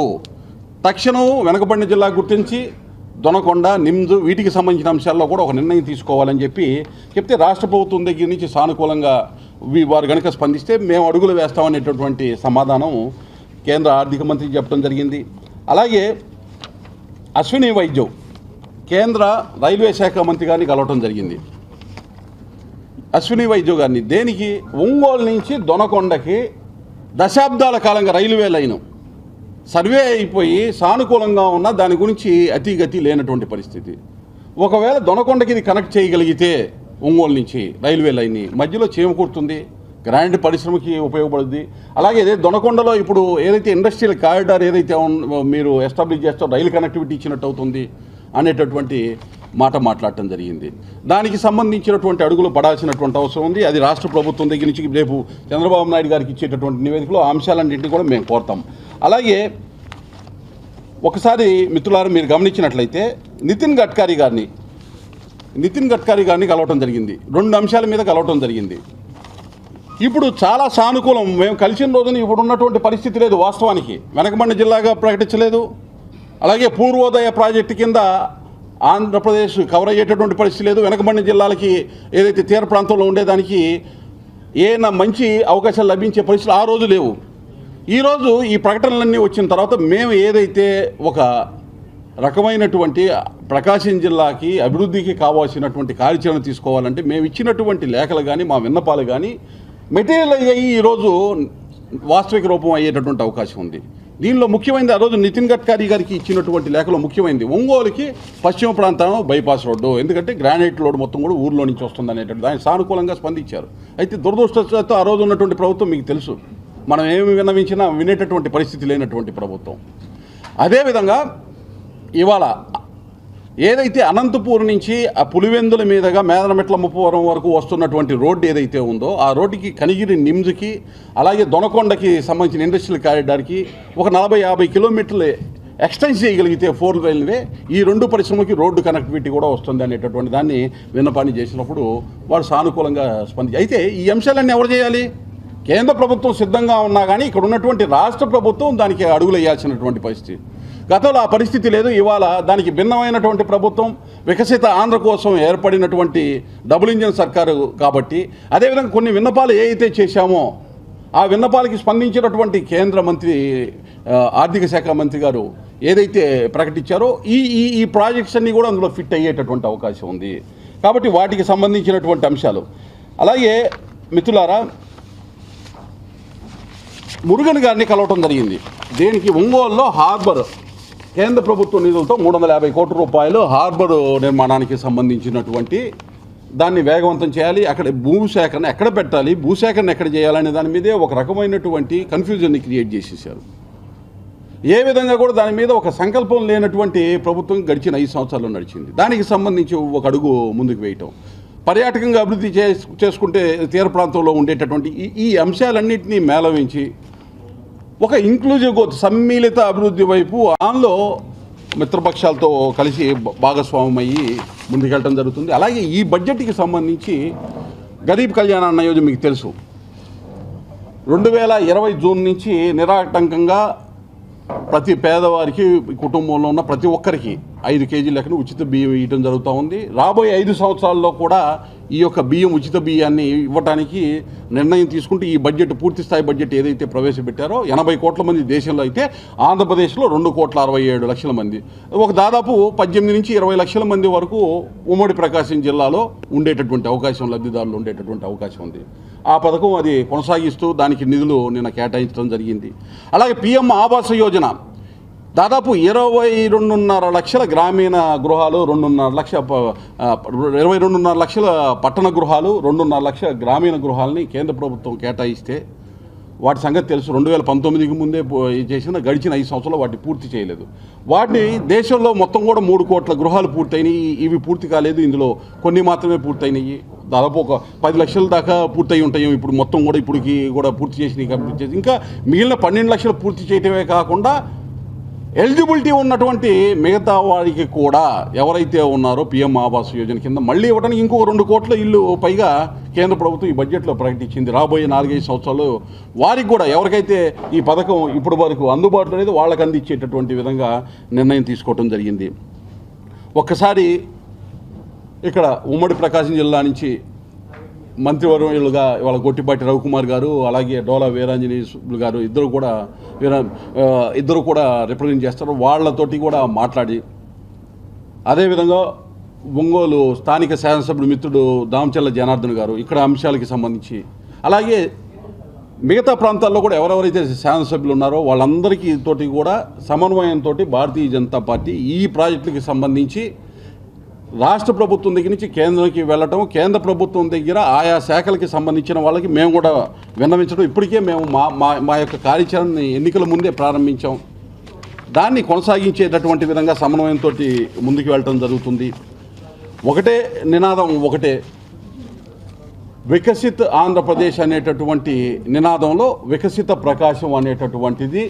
S2: తక్షణం వెనుకబడిన జిల్లా గుర్తించి దొనకొండ, నిమ్జ్ వీటికి సంబంధించిన అంశాల్లో కూడా ఒక నిర్ణయం తీసుకోవాలని చెప్తే రాష్ట్ర ప్రభుత్వం దగ్గర నుంచి సానుకూలంగా వారు కనుక స్పందిస్తే మేము అడుగులు వేస్తామనేటటువంటి సమాధానం కేంద్ర ఆర్థిక మంత్రికి చెప్పడం జరిగింది. అలాగే అశ్విని వైద్యం కేంద్ర రైల్వే శాఖ మంత్రి గారిని కలవటం జరిగింది. అశ్విని వైద్యు గారిని దేనికి? ఒంగోలు నుంచి దొనకొండకి దశాబ్దాల కాలంగా రైల్వే లైను సర్వే అయిపోయి సానుకూలంగా ఉన్న దాని గురించి అతిగతి లేనటువంటి పరిస్థితి. ఒకవేళ దొనకొండకి ఇది కనెక్ట్ చేయగలిగితే ఒంగోలు నుంచి రైల్వే లైన్ని మధ్యలో చేమకూరుతుంది, గ్రాండ్ పరిశ్రమకి ఉపయోగపడుద్ది. అలాగే అదే దొనకొండలో ఇప్పుడు ఏదైతే ఇండస్ట్రియల్ కారిడార్ ఏదైతే మీరు ఎస్టాబ్లిష్ చేస్తారో రైలు కనెక్టివిటీ ఇచ్చినట్టు అవుతుంది అనేటటువంటి మాట మాట్లాడటం జరిగింది. దానికి సంబంధించినటువంటి అడుగులు పడాల్సినటువంటి అవసరం ఉంది. అది రాష్ట్ర ప్రభుత్వం దగ్గర నుంచి రేపు చంద్రబాబు నాయుడు గారికి ఇచ్చేటటువంటి నివేదికలో ఆ అంశాలన్నింటినీ కూడా మేము కోరుతాం. అలాగే ఒకసారి మిత్రులారా మీరు గమనించినట్లయితే నితిన్ గడ్కరీ గారిని కలవటం జరిగింది. 2 అంశాల మీద కలవటం జరిగింది. ఇప్పుడు చాలా సానుకూలం. మేము కలిసిన రోజున ఇప్పుడు ఉన్నటువంటి పరిస్థితి లేదు. వాస్తవానికి వెనకబడిన జిల్లాగా ప్రకటించలేదు. అలాగే పూర్వోదయ ప్రాజెక్టు కింద ఆంధ్రప్రదేశ్ కవర్ అయ్యేటటువంటి పరిస్థితి లేదు. వెనకబడిన జిల్లాలకి ఏదైతే తీర ప్రాంతంలో ఉండేదానికి ఏమైనా మంచి అవకాశాలు లభించే పరిస్థితులు ఆ రోజు లేవు. ఈరోజు ఈ ప్రకటనలన్నీ వచ్చిన తర్వాత మేము ఏదైతే ఒక రకమైనటువంటి ప్రకాశం జిల్లాకి అభివృద్ధికి కావాల్సినటువంటి కార్యాచరణ తీసుకోవాలంటే మేము ఇచ్చినటువంటి లేఖలు కానీ మా విన్నపాలు కానీ మెటీరియల్ అయ్యి ఈరోజు వాస్తవిక రూపం అయ్యేటటువంటి అవకాశం ఉంది. దీనిలో ముఖ్యమైనది ఆ రోజు నితిన్ గడ్కరీ గారికి ఇచ్చినటువంటి లేఖలో ముఖ్యమైనది ఒంగోలుకి పశ్చిమ ప్రాంతం బైపాస్ రోడ్డు, ఎందుకంటే గ్రానైట్ లోడ్ మొత్తం కూడా ఊర్లో నుంచి వస్తుంది అనేటువంటి దాన్ని సానుకూలంగా స్పందించారు. అయితే దురదృష్టవశాత్తు ఆ రోజు ఉన్నటువంటి ప్రభుత్వం మీకు తెలుసు, మనం ఏమి విన్నవించినా వినేటటువంటి పరిస్థితి లేనటువంటి ప్రభుత్వం. అదేవిధంగా ఇవాళ ఏదైతే అనంతపూర్ నుంచి ఆ పులివెందుల మీదుగా మేదనమెట్ల ముప్పవరం వరకు వస్తున్నటువంటి రోడ్డు ఏదైతే ఉందో ఆ రోడ్డుకి కనిగిరి నిమ్స్కి అలాగే దొనకొండకి సంబంధించిన ఇండస్ట్రియల్ కారిడార్కి ఒక 40-50 కిలోమీటర్లు ఎక్స్టెండ్ చేయగలిగితే 4 రైల్వే ఈ 2 పరిశ్రమలకి రోడ్డు కనెక్టివిటీ కూడా వస్తుంది అనేటటువంటి దాన్ని విన్నపాన్ని చేసినప్పుడు వాడు సానుకూలంగా అయితే ఈ అంశాలన్నీ ఎవరు చేయాలి? కేంద్ర ప్రభుత్వం సిద్ధంగా ఉన్నా కానీ ఇక్కడ ఉన్నటువంటి రాష్ట్ర ప్రభుత్వం దానికి అడుగులు వేయాల్సినటువంటి పరిస్థితి. గతంలో ఆ పరిస్థితి లేదు. ఇవాళ దానికి భిన్నమైనటువంటి ప్రభుత్వం వికసిత ఆంధ్ర కోసం ఏర్పడినటువంటి డబుల్ ఇంజిన్ సర్కారు కాబట్టి అదేవిధంగా కొన్ని విన్నపాలు ఏవైతే చేశామో ఆ విన్నపాలకి స్పందించినటువంటి కేంద్ర మంత్రి ఆర్థిక శాఖ మంత్రి గారు ఏదైతే ప్రకటించారో ఈ ప్రాజెక్ట్స్ అన్నీ కూడా అందులో ఫిట్ అయ్యేటటువంటి అవకాశం ఉంది. కాబట్టి వాటికి సంబంధించినటువంటి అంశాలు. అలాగే మిత్రులారా మురుగన్ గారిని కలవటం జరిగింది. దేనికి? ఒంగోలులో హార్బర్ కేంద్ర ప్రభుత్వ నిధులతో 350 కోట్ల రూపాయలు హార్బర్ నిర్మాణానికి సంబంధించినటువంటి దాన్ని వేగవంతం చేయాలి. అక్కడ భూసేకరణ ఎక్కడ పెట్టాలి, భూసేకరణ ఎక్కడ చేయాలనే దాని మీదే ఒక రకమైనటువంటి కన్ఫ్యూజన్ని క్రియేట్ చేసేసారు. ఏ విధంగా కూడా దాని మీద ఒక సంకల్పం లేనటువంటి ప్రభుత్వం గడిచిన 5 సంవత్సరాలు నడిచింది. దానికి సంబంధించి ఒక అడుగు ముందుకు వేయటం, పర్యాటకంగా అభివృద్ధి చేసుకుంటే తీర ప్రాంతంలో ఉండేటటువంటి ఈ అంశాలన్నింటినీ మేళవించి ఒక ఇంక్లూజివ్ గ్రోత్ సమ్మిళిత అభివృద్ధి వైపు దానిలో మిత్రపక్షాలతో కలిసి భాగస్వామ్యం అయ్యి ముందుకెళ్ళడం జరుగుతుంది. అలాగే ఈ బడ్జెట్కి సంబంధించి గరీబ్ కళ్యాణ్ అన్న యోజన మీకు తెలుసు, 2020 జూన్ నుంచి నిరాటంకంగా ప్రతి పేదవారికి కుటుంబంలో ఉన్న ప్రతి ఒక్కరికి 5 కేజీల లెక్కన ఉచిత బియ్యం ఇవ్వడం జరుగుతూ ఉంది. రాబోయే 5 సంవత్సరాల్లో కూడా ఈ యొక్క బియ్యం ఉచిత బియ్యాన్ని ఇవ్వడానికి నిర్ణయం తీసుకుంటే ఈ బడ్జెట్ పూర్తి స్థాయి బడ్జెట్ ఏదైతే ప్రవేశపెట్టారో 80 కోట్ల మంది దేశంలో అయితే ఆంధ్రప్రదేశ్లో 2,67,00,000 మంది, ఒక దాదాపు 18 నుంచి 20 లక్షల మంది వరకు ఉమ్మడి ప్రకాశం జిల్లాలో ఉండేటటువంటి అవకాశం, లబ్ధిదారులు ఉండేటటువంటి అవకాశం ఉంది. ఆ పథకం అది కొనసాగిస్తూ దానికి నిధులు నిన్న కేటాయించడం జరిగింది. అలాగే పిఎం ఆవాస యోజన దాదాపు 22.5 లక్షల గ్రామీణ గృహాలు, 22.5 లక్షల పట్టణ గృహాలు, 2.5 లక్షల గ్రామీణ గృహాలని కేంద్ర ప్రభుత్వం కేటాయిస్తే వాటి సంగతి తెలుసు. 2019కి ముందే చేసిన గడిచిన 5 సంవత్సరాలు వాటిని పూర్తి చేయలేదు. వాటిని దేశంలో మొత్తం కూడా 3 కోట్ల గృహాలు పూర్తయినాయి. ఇవి పూర్తి కాలేదు, ఇందులో కొన్ని మాత్రమే పూర్తయినాయి. దాదాపు ఒక 10 లక్షల దాకా పూర్తయి ఉంటాయి. ఇప్పుడు మొత్తం కూడా ఇప్పటికి కూడా పూర్తి చేసి కంప్లీట్ చేసి ఇంకా మిగిలిన 12 లక్షలు పూర్తి చేయటమే కాకుండా ఎలిజిబిలిటీ ఉన్నటువంటి మిగతా వారికి కూడా ఎవరైతే ఉన్నారో పిఎం ఆవాస్ యోజన కింద మళ్ళీ ఇవ్వడానికి ఇంకొక 2 కోట్ల ఇల్లు పైగా కేంద్ర ప్రభుత్వం ఈ బడ్జెట్లో ప్రకటించింది. రాబోయే 4-5 సంవత్సరాలు వారికి కూడా ఎవరికైతే ఈ పథకం ఇప్పటి వరకు అందుబాటులో లేదు వాళ్ళకి అందించేటటువంటి విధంగా నిర్ణయం తీసుకోవడం జరిగింది. ఒక్కసారి ఇక్కడ ఉమ్మడి ప్రకాశం జిల్లా నుంచి మంత్రివర్యులుగా ఇవాళ గొట్టిపాటి రవికుమార్ గారు అలాగే డోలా వీరాంజనేయులు గారు ఇద్దరు కూడా రిప్రజెంట్ చేస్తారు. వాళ్ళతోటి కూడా మాట్లాడి అదేవిధంగా ఒంగోలు స్థానిక శాసనసభ్యుడు మిత్రుడు దామచల్ల జనార్దన్ గారు ఇక్కడ అంశాలకి సంబంధించి అలాగే మిగతా ప్రాంతాల్లో కూడా ఎవరెవరైతే శాసనసభ్యులు ఉన్నారో వాళ్ళందరికీ తోటి కూడా సమన్వయంతో భారతీయ జనతా పార్టీ ఈ ప్రాజెక్టులకు సంబంధించి రాష్ట్ర ప్రభుత్వం దగ్గర నుంచి కేంద్రానికి వెళ్ళటం, కేంద్ర ప్రభుత్వం దగ్గర ఆయా శాఖలకి సంబంధించిన వాళ్ళకి మేము కూడా విన్నవించడం, ఇప్పటికే మేము మా యొక్క కార్యాచరణని ఎన్నికల ముందే ప్రారంభించాం. దాన్ని కొనసాగించేటటువంటి విధంగా సమన్వయంతో ముందుకు వెళ్ళటం జరుగుతుంది. ఒకటే నినాదం, ఒకటే వికసిత్ ఆంధ్రప్రదేశ్ అనేటటువంటి నినాదంలో వికసిత ప్రకాశం అనేటటువంటిది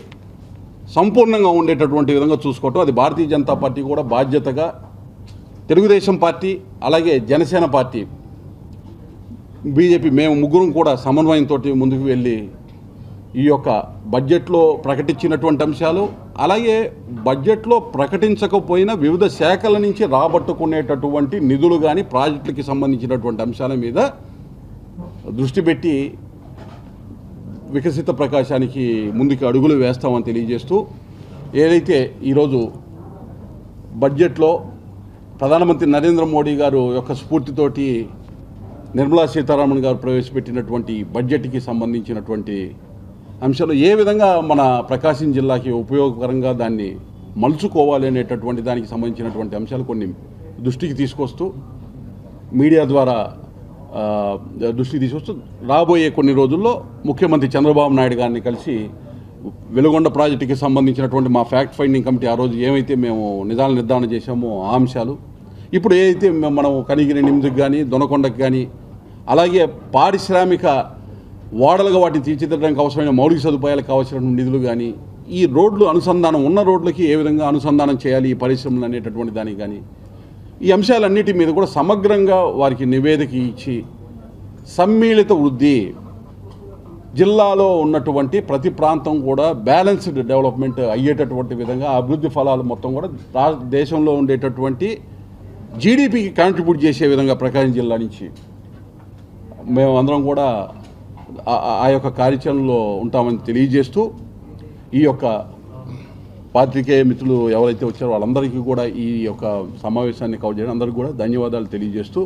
S2: సంపూర్ణంగా ఉండేటటువంటి విధంగా చూసుకోవటం, అది భారతీయ జనతా పార్టీ కూడా బాధ్యతగా, తెలుగుదేశం పార్టీ అలాగే జనసేన పార్టీ, బీజేపీ మేము ముగ్గురం కూడా సమన్వయంతో ముందుకు వెళ్ళి ఈ యొక్క బడ్జెట్లో ప్రకటించినటువంటి అంశాలు, అలాగే బడ్జెట్లో ప్రకటించకపోయినా వివిధ శాఖల నుంచి రాబట్టుకునేటటువంటి నిధులు కానీ ప్రాజెక్టులకి సంబంధించినటువంటి అంశాల మీద దృష్టి పెట్టి వికసిత ప్రకాశానికి ముందుకు అడుగులు వేస్తామని తెలియజేస్తూ, ఏదైతే ఈరోజు బడ్జెట్లో ప్రధానమంత్రి నరేంద్ర మోడీ గారు యొక్క స్ఫూర్తితోటి నిర్మలా సీతారామన్ గారు ప్రవేశపెట్టినటువంటి బడ్జెట్కి సంబంధించినటువంటి అంశాలు ఏ విధంగా మన ప్రకాశం జిల్లాకి ఉపయోగకరంగా దాన్ని మలుచుకోవాలి అనేటటువంటి దానికి సంబంధించినటువంటి అంశాలు కొన్ని దృష్టికి తీసుకొస్తూ, మీడియా ద్వారా దృష్టికి తీసుకొస్తూ రాబోయే కొన్ని రోజుల్లో ముఖ్యమంత్రి చంద్రబాబు నాయుడు గారిని కలిసి వెలుగొండ ప్రాజెక్టుకి సంబంధించినటువంటి మా ఫ్యాక్ట్ ఫైండింగ్ కమిటీ ఆ రోజు ఏమైతే మేము నిజాలు నిర్ధారణ చేశామో ఆ అంశాలు, ఇప్పుడు ఏదైతే మనం కనిగిరి నిమిదికి కానీ దొనకొండకు కానీ అలాగే పారిశ్రామిక ఓడలుగా వాటిని తీర్చిదిద్దడానికి అవసరమైన మౌలిక సదుపాయాలకు కావాల్సిన నిధులు కానీ, ఈ రోడ్లు అనుసంధానం ఉన్న రోడ్లకి ఏ విధంగా అనుసంధానం చేయాలి ఈ పరిశ్రమలు అనేటటువంటి దానికి కానీ, ఈ అంశాలన్నిటి మీద కూడా సమగ్రంగా వారికి నివేదిక ఇచ్చి సమ్మిళిత వృద్ధి, జిల్లాలో ఉన్నటువంటి ప్రతి ప్రాంతం కూడా బ్యాలెన్స్డ్ డెవలప్మెంట్ అయ్యేటటువంటి విధంగా అభివృద్ధి ఫలాలు మొత్తం కూడా దేశంలో ఉండేటటువంటి జీడిపికి కాంట్రిబ్యూట్ చేసే విధంగా ప్రకాశం జిల్లా నుంచి మేము అందరం కూడా ఆ యొక్క కార్యాచరణలో ఉంటామని తెలియజేస్తూ, ఈ యొక్క పాత్రికేయ మిత్రులు ఎవరైతే వచ్చారో వాళ్ళందరికీ కూడా ఈ యొక్క సమావేశాన్ని కవర్ చేయడం అందరికీ కూడా ధన్యవాదాలు తెలియజేస్తూ